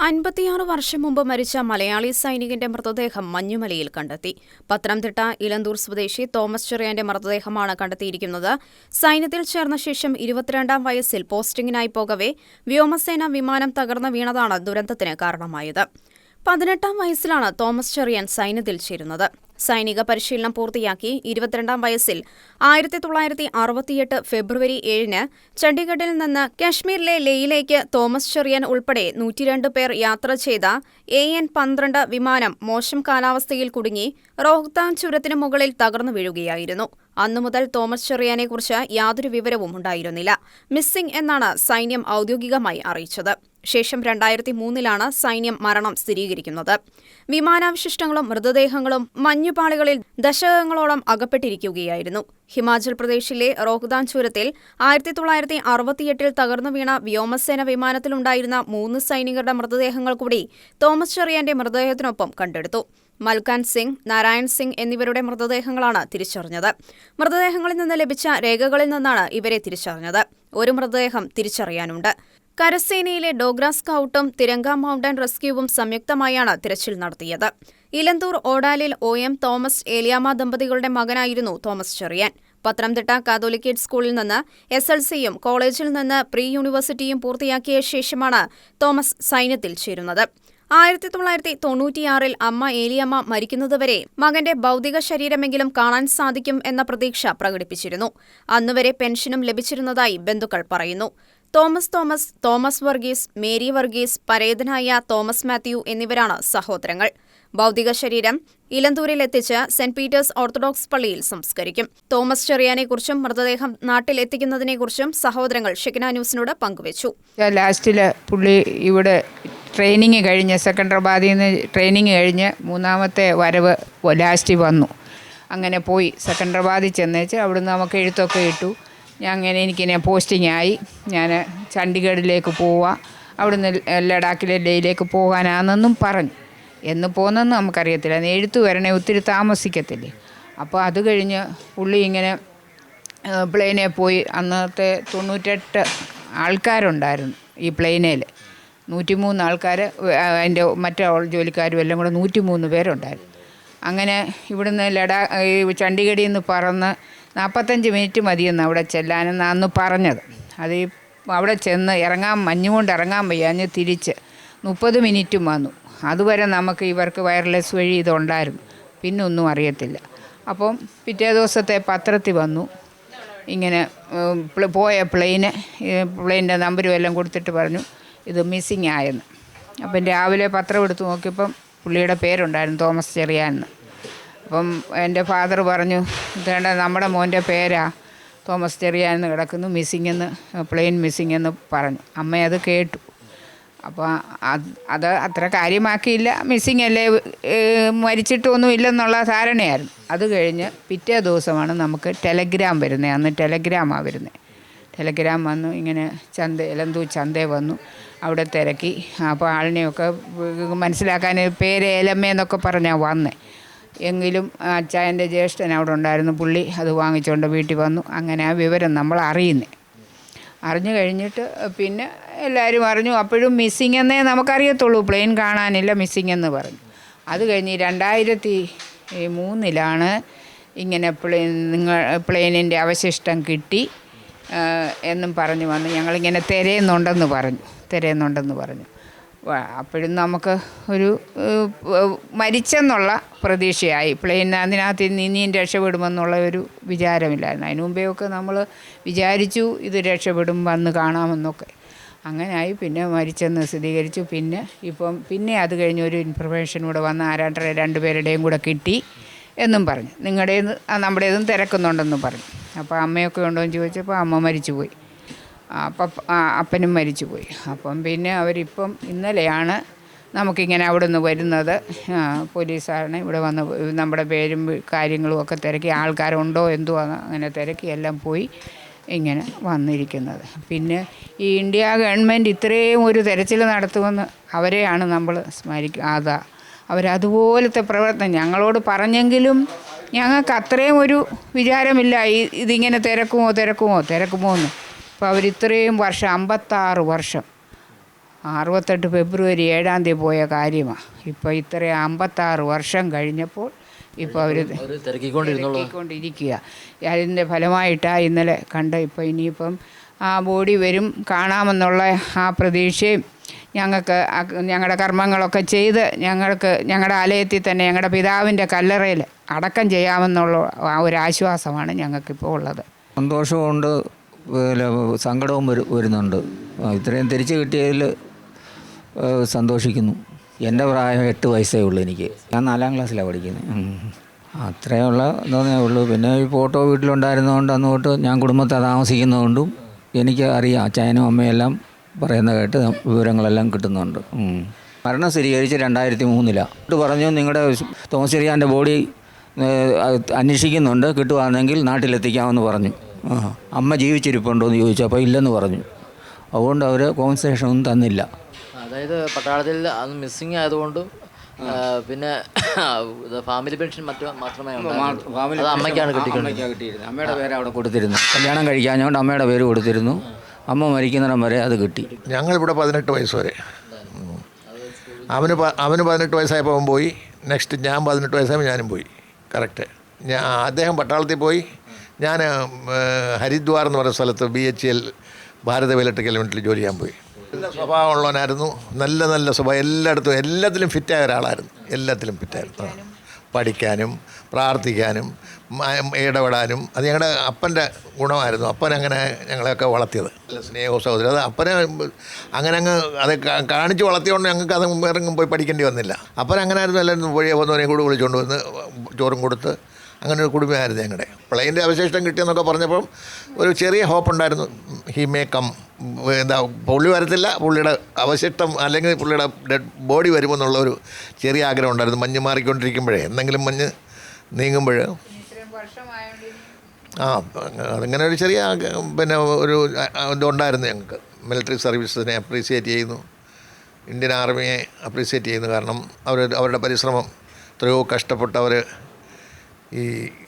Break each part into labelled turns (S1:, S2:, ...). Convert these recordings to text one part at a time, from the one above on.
S1: 56 വർഷം മുമ്പ് മരിച്ച മലയാളി സൈനികന്റെ മൃതദേഹം മഞ്ഞുമലയിൽ കണ്ടെത്തി. പത്തനംതിട്ട ഇലന്തൂർ സ്വദേശി തോമസ് ചെറിയാന്റെ മൃതദേഹമാണ് കണ്ടെത്തിയിരിക്കുന്നത്. സൈന്യത്തിൽ ചേർന്ന ശേഷം 22-ാം വയസ്സിൽ പോസ്റ്റിംഗിനായി പോകവെ വ്യോമസേന വിമാനം തകർന്നു വീണതാണ് ദുരന്തത്തിന് കാരണമായത്. 18-ാം വയസ്സിലാണ് തോമസ് ചെറിയാൻ സൈന്യത്തിൽ ചേരുന്നത്. സൈനിക പരിശീലനം പൂർത്തിയാക്കി 22-ാം വയസ്സിൽ 1968 ഫെബ്രുവരി 7-ന് ചണ്ഡീഗഡിൽ നിന്ന് കാശ്മീരിലെ ലേയിലേക്ക് തോമസ് ചെറിയാൻ ഉൾപ്പെടെ 102 പേർ യാത്ര ചെയ്ത AN-12 വിമാനം മോശം കാലാവസ്ഥയിൽ കുടുങ്ങി റോഹ്താങ് ചുരത്തിനു മുകളിൽ തകർന്നു വീഴുകയായിരുന്നു. അന്നുമുതൽ തോമസ് ചെറിയാനെക്കുറിച്ച് യാതൊരു വിവരവും ഉണ്ടായിരുന്നില്ല. മിസ്സിംഗ് എന്നാണ് സൈന്യം ഔദ്യോഗികമായി അറിയിച്ചത്. ശേഷം 2003-ലാണ് സൈന്യം മരണം സ്ഥിരീകരിക്കുന്നത്. വിമാനാവശിഷ്ടങ്ങളും മൃതദേഹങ്ങളും മഞ്ഞുപാളികളിൽ ദശകങ്ങളോളം അകപ്പെട്ടിരിക്കുകയായിരുന്നു. ഹിമാചൽ പ്രദേശിലെ റോഹ്താങ് ചുരത്തിൽ 1968-ൽ തകർന്നു വീണ വ്യോമസേന വിമാനത്തിലുണ്ടായിരുന്ന 3 സൈനികരുടെ മൃതദേഹങ്ങൾ കൂടി തോമസ് ചെറിയാന്റെ മൃതദേഹത്തിനൊപ്പം കണ്ടെടുത്തു. മൽഖാൻ സിംഗ്, നാരായൺ സിംഗ് എന്നിവരുടെ മൃതദേഹങ്ങളാണ് തിരിച്ചറിഞ്ഞത്. മൃതദേഹങ്ങളിൽ നിന്ന് ലഭിച്ച രേഖകളിൽ നിന്നാണ് ഇവരെ തിരിച്ചറിഞ്ഞത്. ഒരു മൃതദേഹം തിരിച്ചറിയാനുണ്ട്. കരസേനയിലെ ഡോഗ്ര സ്കൌട്ടും തിരങ്ക മൗണ്ടൻ റെസ്ക്യൂവും സംയുക്തമായാണ് തിരച്ചിൽ നടത്തിയത്. ഇലന്തൂർ ഓടാലിൽ OM തോമസ് ഏലിയാമ്മ ദമ്പതികളുടെ മകനായിരുന്നു തോമസ് ചെറിയാൻ. പത്തനംതിട്ട കാതോലിക്കേറ്റ് സ്കൂളിൽ നിന്ന് SLCയും കോളേജിൽ നിന്ന് പ്രീ യൂണിവേഴ്സിറ്റിയും പൂർത്തിയാക്കിയ ശേഷമാണ് തോമസ് സൈന്യത്തിൽ ചേരുന്നത്. 1996-ൽ അമ്മ ഏലിയമ്മ മരിക്കുന്നതുവരെ മകന്റെ ഭൗതിക ശരീരമെങ്കിലും കാണാൻ സാധിക്കും എന്ന പ്രതീക്ഷ പ്രകടിപ്പിച്ചിരുന്നു. അന്നുവരെ പെൻഷനും ലഭിച്ചിരുന്നതായി ബന്ധുക്കൾ പറയുന്നു. തോമസ് വർഗീസ്, മേരി വർഗീസ്, പരേതനായ തോമസ് മാത്യു എന്നിവരാണ് സഹോദരങ്ങൾ. ഭൗതിക ശരീരം ഇലന്തൂരിലെത്തിച്ച് സെന്റ് പീറ്റേഴ്സ് ഓർത്തഡോക്സ് പള്ളിയിൽ സംസ്കരിക്കും. തോമസ് ചെറിയാനെക്കുറിച്ചും മൃതദേഹം നാട്ടിലെത്തിക്കുന്നതിനെക്കുറിച്ചും സഹോദരങ്ങൾ ഷെക്കിന ന്യൂസിനോട് പങ്കുവച്ചു.
S2: ലാസ്റ്റില് പുള്ളി ഇവിടെ ട്രെയിനിങ് കഴിഞ്ഞ് സെക്കൻഡറാബാദിൽ നിന്ന് ട്രെയിനിങ് കഴിഞ്ഞ് 3-ാമത്തെ വരവ് ലാസ്റ്റിൽ വന്നു. അങ്ങനെ പോയി സെക്കൻഡറാബാദിൽ ചെന്നേച്ച് അവിടുന്ന് നമുക്ക് എഴുത്തൊക്കെ ഇട്ടു. എനിക്കിങ്ങനെ പോസ്റ്റിംഗ് ആയി. ഞാൻ ചണ്ഡീഗഡിലേക്ക് പോവുക, അവിടുന്ന് ലഡാക്കിലെ ലേയിലേക്ക് പോകാനാണെന്നും പറഞ്ഞു. എന്ന് പോകുന്നെന്ന് നമുക്കറിയത്തില്ല. എഴുത്ത് വരണേ ഒത്തിരി താമസിക്കത്തില്ലേ. അപ്പോൾ അത് കഴിഞ്ഞ് പുള്ളി ഇങ്ങനെ പ്ലെയിനിൽ പോയി. അന്നത്തെ 98 ആൾക്കാരുണ്ടായിരുന്നു ഈ പ്ലെയിനിൽ. 103 ആൾക്കാർ, അതിൻ്റെ മറ്റു ജോലിക്കാരും എല്ലാം കൂടെ 103 പേരുണ്ടായിരുന്നു. അങ്ങനെ ഇവിടുന്ന് ചണ്ഡീഗഡിൽ നിന്ന് പറന്ന് 45 മിനിറ്റ് മതിയെന്ന് അവിടെ ചെല്ലാനെന്ന് അന്ന് പറഞ്ഞത്. അത് അവിടെ ചെന്ന് മഞ്ഞുകൊണ്ട് ഇറങ്ങാൻ വയ്യാഞ്ഞ് തിരിച്ച് 30 മിനിറ്റും വന്നു. അതുവരെ നമുക്ക് ഇവർക്ക് വയർലെസ് വഴി ഇതുണ്ടായിരുന്നു. പിന്നെ ഒന്നും അറിയത്തില്ല. അപ്പം പിറ്റേ ദിവസത്തെ പത്രത്തിൽ വന്നു ഇങ്ങനെ പോയ പ്ലെയിൻ്റെ നമ്പരും എല്ലാം കൊടുത്തിട്ട് പറഞ്ഞു ഇത് മിസ്സിങ് ആയെന്ന്. അപ്പം രാവിലെ പത്രം എടുത്ത് നോക്കിയപ്പം പുള്ളിയുടെ പേരുണ്ടായിരുന്നു തോമസ് ചെറിയാനെന്ന്. അപ്പം എൻ്റെ ഫാദർ പറഞ്ഞു ഇതേണ്ട നമ്മുടെ മോൻ്റെ പേരാ തോമസ് ചെറിയാനെന്ന് കിടക്കുന്നു, മിസ്സിങ്ങെന്ന്, പ്ലെയിൻ മിസ്സിങ്ങെന്ന് പറഞ്ഞു. അമ്മ അത് കേട്ടു. അപ്പോൾ അത് അത്ര കാര്യമാക്കിയില്ല. മിസ്സിങ് അല്ലേ, മരിച്ചിട്ടൊന്നും ഇല്ലെന്നുള്ള ധാരണയായിരുന്നു. അത് കഴിഞ്ഞ് പിറ്റേ ദിവസമാണ് നമുക്ക് ടെലഗ്രാം വരുന്നത്. അന്ന് ടെലഗ്രാമാണ് വരുന്നത്. ടെലഗ്രാം വന്നു. ഇങ്ങനെ ഇലന്തൂർ ചന്തയിൽ വന്നു. അവിടെ തിരക്കി. അപ്പോൾ ആളിനെയൊക്കെ മനസ്സിലാക്കാൻ പേര് ഏലമ്മയെന്നൊക്കെ പറഞ്ഞാൽ വന്നേ. എങ്കിലും അച്ചായൻ്റെ ജ്യേഷ്ഠൻ അവിടെ ഉണ്ടായിരുന്നു. പുള്ളി അത് വാങ്ങിച്ചുകൊണ്ട് വീട്ടിൽ വന്നു. അങ്ങനെ ആ വിവരം നമ്മൾ അറിഞ്ഞു കഴിഞ്ഞിട്ട് പിന്നെ എല്ലാവരും അറിഞ്ഞു. അപ്പോഴും മിസ്സിങ് എന്നേ നമുക്കറിയത്തുള്ളൂ. പ്ലെയിൻ കാണാനില്ല, മിസ്സിങ് എന്ന് പറഞ്ഞു. അത് കഴിഞ്ഞ് 2003-ലാണ് ഇങ്ങനെ പ്ലെയിനിൻ്റെ അവശിഷ്ടം കിട്ടി എന്നും പറഞ്ഞു വന്ന് ഞങ്ങളിങ്ങനെ തിരയുന്നുണ്ടെന്ന് പറഞ്ഞു. അപ്പോഴും നമുക്ക് ഒരു മരിച്ചെന്നുള്ള പ്രതീക്ഷയായി. പ്ലെയിൻ അതിനകത്ത് ഇനിയും രക്ഷപ്പെടുമെന്നുള്ള ഒരു വിചാരമില്ലായിരുന്നു. അതിനു മുമ്പെയൊക്കെ നമ്മൾ വിചാരിച്ചു ഇത് രക്ഷപ്പെടും, വന്ന് കാണാമെന്നൊക്കെ. അങ്ങനെയായി. പിന്നെ മരിച്ചെന്ന് സ്ഥിരീകരിച്ചു. പിന്നെ അത് കഴിഞ്ഞൊരു ഇൻഫർമേഷൻ കൂടെ വന്ന് 2 പേരുടെയും കൂടെ കിട്ടി എന്നും പറഞ്ഞു. നമ്മുടേതും തിരക്കുന്നുണ്ടെന്നും പറഞ്ഞു. അപ്പോൾ അമ്മയൊക്കെ ഉണ്ടോ എന്ന് ചോദിച്ചപ്പോൾ അമ്മ മരിച്ചുപോയി. അപ്പനും മരിച്ചുപോയി. അപ്പം പിന്നെ അവരിപ്പം ഇന്നലെയാണ് നമുക്കിങ്ങനെ അവിടെ നിന്ന് വരുന്നത്. പോലീസാണ് ഇവിടെ വന്ന് നമ്മുടെ പേരും കാര്യങ്ങളും ഒക്കെ തിരക്കി, ആൾക്കാരുണ്ടോ എന്തുവാ അങ്ങനെ തിരക്കി എല്ലാം പോയി ഇങ്ങനെ വന്നിരിക്കുന്നത്. പിന്നെ ഈ ഇന്ത്യ ഗവൺമെൻറ് ഇത്രയും ഒരു തെരച്ചിൽ നടത്തുമെന്ന് അവരെയാണ് നമ്മൾ സ്മരിക്കുക. അവരതുപോലത്തെ പ്രവർത്തനം ഞങ്ങളോട് പറഞ്ഞെങ്കിലും ഞങ്ങൾക്ക് അത്രയും ഒരു വിചാരമില്ല ഇതിങ്ങനെ തിരക്കുമോ എന്ന്. അപ്പോൾ അവരിത്രയും വർഷം 56 വർഷം 68 ഫെബ്രുവരി 7-ാം തീയതി പോയ കാര്യമാണ്. ഇപ്പോൾ ഇത്രയും 56 വർഷം കഴിഞ്ഞപ്പോൾ ഇപ്പോൾ അവർ തിരക്കിക്കൊണ്ടിരിക്കുക. അതിൻ്റെ ഫലമായിട്ടാണ് ഇന്നലെ കണ്ട്. ഇപ്പോൾ ഇനിയിപ്പം ആ ബോഡി വരും, കാണാമെന്നുള്ള ആ പ്രതീക്ഷയും ഞങ്ങൾക്ക് ഞങ്ങളുടെ കർമ്മങ്ങളൊക്കെ ചെയ്ത് ഞങ്ങളുടെ ആലയത്തിൽ തന്നെ ഞങ്ങളുടെ പിതാവിൻ്റെ കല്ലറയിൽ അടക്കം ചെയ്യാമെന്നുള്ള ആ ഒരു ആശ്വാസമാണ് ഞങ്ങൾക്കിപ്പോൾ ഉള്ളത്.
S3: സന്തോഷമുണ്ട്, സങ്കടവും വരുന്നുണ്ട്. ഇത്രയും തിരിച്ചു കിട്ടിയതിൽ സന്തോഷിക്കുന്നു. എൻ്റെ പ്രായം 8 വയസ്സേ ഉള്ളൂ എനിക്ക്. ഞാൻ 4-ാം ക്ലാസ്സിലാണ് പഠിക്കുന്നത്. അത്രയുള്ള ഇതേ ഉള്ളൂ. പിന്നെ ഈ ഫോട്ടോ വീട്ടിലുണ്ടായിരുന്നതുകൊണ്ട് അന്ന് തൊട്ട് ഞാൻ കുടുംബത്തെ താമസിക്കുന്നതുകൊണ്ടും എനിക്ക് അറിയാം. അച്ചായനും അമ്മയെല്ലാം പറയുന്ന കേട്ട് വിവരങ്ങളെല്ലാം കിട്ടുന്നുണ്ട്. മരണം സ്ഥിരീകരിച്ച് 2003 പറഞ്ഞു, നിങ്ങളുടെ തോമസ് ചെറിയാൻ്റെ ബോഡി അന്വേഷിക്കുന്നുണ്ട്, കിട്ടുവാണെങ്കിൽ നാട്ടിലെത്തിക്കാമെന്ന് പറഞ്ഞു. അമ്മ ജീവിച്ചിരിപ്പുണ്ടോ എന്ന് ചോദിച്ചപ്പോൾ ഇല്ലെന്ന് പറഞ്ഞു. അതുകൊണ്ട് അവർ കോമ്പൻസേഷൻ ഒന്നും തന്നില്ല.
S4: അതായത് പട്ടാളത്തിൽ അന്ന് മിസ്സിങ് ആയതുകൊണ്ട് പിന്നെ ഫാമിലി പെൻഷൻ മാത്രമേ അമ്മയ്ക്കാണ്
S3: കിട്ടിയിരുന്നത്. അമ്മയുടെ പേര് അവിടെ കൊടുത്തിരുന്നു. കല്യാണം കഴിക്കാഞ്ഞുകൊണ്ട് അമ്മയുടെ പേര് കൊടുത്തിരുന്നു. അമ്മ മരിക്കുന്നിടം വരെ അത് കിട്ടി.
S5: ഞങ്ങളിവിടെ 18 വയസ്സ് വരെ. അവന് 18 വയസ്സായപ്പോൾ അവൻ പോയി. നെക്സ്റ്റ് ഞാൻ 18 വയസ്സായപ്പോൾ ഞാനും പോയി. കറക്റ്റ്. അദ്ദേഹം പട്ടാളത്തിൽ പോയി. ഞാൻ ഹരിദ്വാർ എന്ന് പറയുന്ന സ്ഥലത്ത് BHEL ഭാരത് ഇലക്ട്രിക്കൽ യൂണിറ്റിൽ ജോലി ചെയ്യാൻ പോയി. നല്ല സ്വഭാവമുള്ളവനായിരുന്നു. നല്ല സ്വഭാവം. എല്ലാത്തിലും ഫിറ്റായ ഒരാളായിരുന്നു. എല്ലാത്തിലും ഫിറ്റായിരുന്നു. പഠിക്കാനും പ്രാർത്ഥിക്കാനും ഇടപെടാനും അത് ഞങ്ങളുടെ അപ്പൻ്റെ ഗുണമായിരുന്നു. അപ്പൻ അങ്ങനെ ഞങ്ങളെയൊക്കെ വളർത്തിയത്. സ്നേഹവും സഹോദരം അത് അപ്പനെ അങ്ങനെ അത് കാണിച്ച് വളർത്തിയതുകൊണ്ട് ഞങ്ങൾക്ക് അത് വേറെങ്ങും പോയി പഠിക്കേണ്ടി വന്നില്ല. അപ്പൻ അങ്ങനെ ആയിരുന്നു. എല്ലാവരും വഴിയെ വന്നവരെയും കൂടി വിളിച്ചുകൊണ്ട് വന്ന് ചോറും കൊടുത്ത് അങ്ങനെ ഒരു കുടുംബമായിരുന്നു ഞങ്ങളുടെ. പ്ലെയിൻ്റെ അവശിഷ്ടം കിട്ടിയെന്നൊക്കെ പറഞ്ഞപ്പം ഒരു ചെറിയ ഹോപ്പ് ഉണ്ടായിരുന്നു. He may come. പുള്ളി വരത്തില്ല, പുള്ളിയുടെ അവശിഷ്ടം അല്ലെങ്കിൽ പുള്ളിയുടെ ഡെഡ് ബോഡി വരുമെന്നുള്ള ഒരു ചെറിയ ആഗ്രഹം ഉണ്ടായിരുന്നു. മഞ്ഞ് മാറിക്കൊണ്ടിരിക്കുമ്പോഴേ, എന്തെങ്കിലും മഞ്ഞ് നീങ്ങുമ്പോൾ അതിങ്ങനെ ഒരു ചെറിയ പിന്നെ ഒരു ഇതുണ്ടായിരുന്നു ഞങ്ങൾക്ക്. മിലിറ്ററി സർവീസസിനെ അപ്രീസിയേറ്റ് ചെയ്യുന്നു, ഇന്ത്യൻ ആർമിയെ അപ്രീസിയേറ്റ് ചെയ്യുന്നു. കാരണം അവരുടെ പരിശ്രമം എത്രയോ കഷ്ടപ്പെട്ടവർ ഈ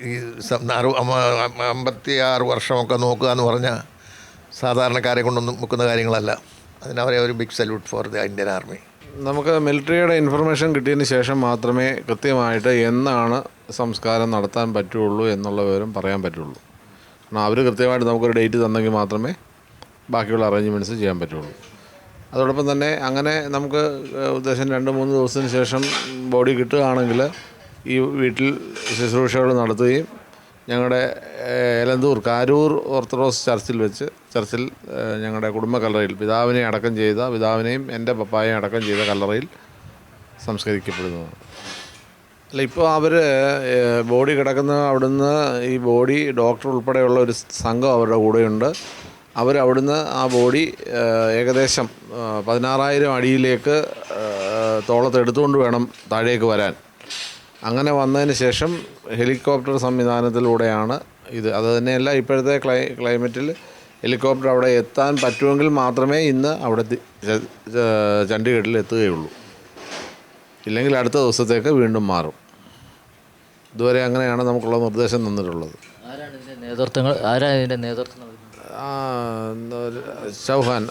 S5: 56 വർഷമൊക്കെ നോക്കുക എന്ന് പറഞ്ഞാൽ സാധാരണക്കാരെ കൊണ്ടൊന്നും നോക്കുന്ന കാര്യങ്ങളല്ല. അതിനവരെ ഒരു big salute for the Indian army.
S6: നമുക്ക് മിലിറ്ററിയുടെ ഇൻഫർമേഷൻ കിട്ടിയതിന് ശേഷം മാത്രമേ കൃത്യമായിട്ട് എന്നാണ് സംസ്കാരം നടത്താൻ പറ്റുള്ളൂ എന്നുള്ള വിവരം പറയാൻ പറ്റുള്ളൂ. കാരണം അവർ കൃത്യമായിട്ട് നമുക്കൊരു ഡേറ്റ് തന്നെങ്കിൽ മാത്രമേ ബാക്കിയുള്ള അറേഞ്ച്മെൻറ്റ്സ് ചെയ്യാൻ പറ്റുള്ളൂ. അതോടൊപ്പം തന്നെ അങ്ങനെ നമുക്ക് ഉദ്ദേശം 2-3 ദിവസത്തിന് ശേഷം ബോഡി കിട്ടുകയാണെങ്കിൽ ഈ വീട്ടിൽ ശുശ്രൂഷകൾ നടത്തുകയും ഞങ്ങളുടെ എലന്തൂർ കാരൂർ ഓർത്തഡോക്സ് ചർച്ചിൽ ഞങ്ങളുടെ കുടുംബ കല്ലറയിൽ പിതാവിനെയും എൻ്റെ പപ്പായെയും അടക്കം ചെയ്ത കല്ലറയിൽ സംസ്കരിക്കപ്പെടുന്നതാണ്. അല്ല, ഇപ്പോൾ അവർ ബോഡി കിടക്കുന്ന അവിടുന്ന് ഈ ബോഡി ഡോക്ടർ ഉൾപ്പെടെയുള്ള ഒരു സംഘം അവരുടെ കൂടെയുണ്ട്. അവരവിടുന്ന് ആ ബോഡി ഏകദേശം 16,000 അടിയിലേക്ക് തോളത്തെടുത്തുകൊണ്ട് വേണം താഴേക്ക് വരാൻ. അങ്ങനെ വന്നതിന് ശേഷം ഹെലികോപ്റ്റർ സംവിധാനത്തിലൂടെയാണ് ഇത്. അത് തന്നെയല്ല, ഇപ്പോഴത്തെ ക്ലൈമറ്റിൽ ഹെലികോപ്റ്റർ അവിടെ എത്താൻ പറ്റുമെങ്കിൽ മാത്രമേ ഇന്ന് അവിടെ ചണ്ഡീഗഡിൽ എത്തുകയുള്ളൂ. ഇല്ലെങ്കിൽ അടുത്ത ദിവസത്തേക്ക് വീണ്ടും മാറും. ഇതുവരെ അങ്ങനെയാണ് നമുക്കുള്ള നിർദ്ദേശം തന്നിട്ടുള്ളത്. ചൗഹാൻ,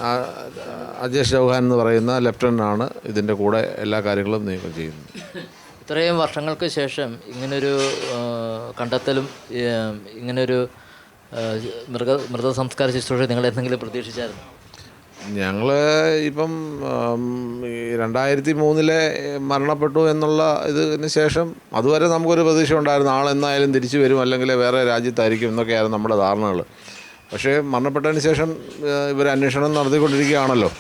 S6: അജേഷ് ചൗഹാൻ എന്ന് പറയുന്ന ലെഫ്റ്റനൻ്റാണ് ഇതിൻ്റെ കൂടെ എല്ലാ കാര്യങ്ങളും നീക്കം ചെയ്യുന്നത്.
S4: ഇത്രയും വർഷങ്ങൾക്ക് ശേഷം ഇങ്ങനൊരു കണ്ടെത്തലും ഇങ്ങനൊരു മൃതസംസ്കാര ശുശ്രൂഷ നിങ്ങൾ എന്തെങ്കിലും പ്രതീക്ഷിച്ചായിരുന്നു?
S6: ഞങ്ങൾ ഇപ്പം 2003 മരണപ്പെട്ടു എന്നുള്ള ഇതിന് ശേഷം അതുവരെ നമുക്കൊരു പ്രതീക്ഷ ഉണ്ടായിരുന്നു. ആളെന്നായാലും തിരിച്ചു വരും, അല്ലെങ്കിൽ വേറെ രാജ്യത്തായിരിക്കും എന്നൊക്കെയായിരുന്നു നമ്മുടെ ധാരണകൾ. പക്ഷേ മരണപ്പെട്ടതിന് ശേഷം ഇവർ അന്വേഷണം നടത്തിക്കൊണ്ടിരിക്കുകയാണല്ലോ.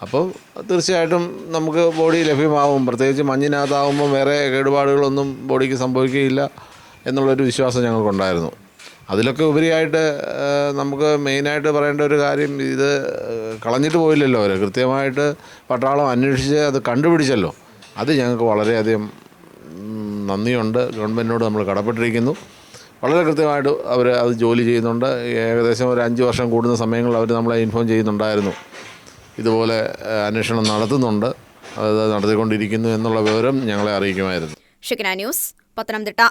S6: അപ്പോൾ തീർച്ചയായിട്ടും നമുക്ക് ബോഡി ലഭ്യമാവും. പ്രത്യേകിച്ച് മഞ്ഞിനകത്താവുമ്പോൾ വേറെ കേടുപാടുകളൊന്നും ബോഡിക്ക് സംഭവിക്കുകയില്ല എന്നുള്ളൊരു വിശ്വാസം ഞങ്ങൾക്കുണ്ടായിരുന്നു. അതിലൊക്കെ ഉപരിയായിട്ട് നമുക്ക് മെയിനായിട്ട് പറയേണ്ട ഒരു കാര്യം, ഇത് കളഞ്ഞിട്ട് പോയില്ലല്ലോ അവർ. കൃത്യമായിട്ട് പട്ടാളം അന്വേഷിച്ച് അത് കണ്ടുപിടിച്ചല്ലോ. അത് ഞങ്ങൾക്ക് വളരെയധികം നന്ദിയുണ്ട്. ഗവൺമെൻറ്റിനോട് നമ്മൾ കടപ്പെട്ടിരിക്കുന്നു. വളരെ കൃത്യമായിട്ട് അവർ അത് ജോലി ചെയ്യുന്നുണ്ട്. ഏകദേശം ഒരു 5 വർഷം കൂടുന്ന സമയങ്ങളിൽ അവർ നമ്മളെ ഇൻഫോം ചെയ്യുന്നുണ്ടായിരുന്നു, ഇതുപോലെ അന്വേഷണം നടത്തുന്നുണ്ട്, അത് നടത്തിക്കൊണ്ടിരിക്കുന്നു എന്നുള്ള വിവരം ഞങ്ങളെ അറിയിക്കുമായിരുന്നു.
S1: ഷിഗ്ന ന്യൂസ്, പത്തനംതിട്ട.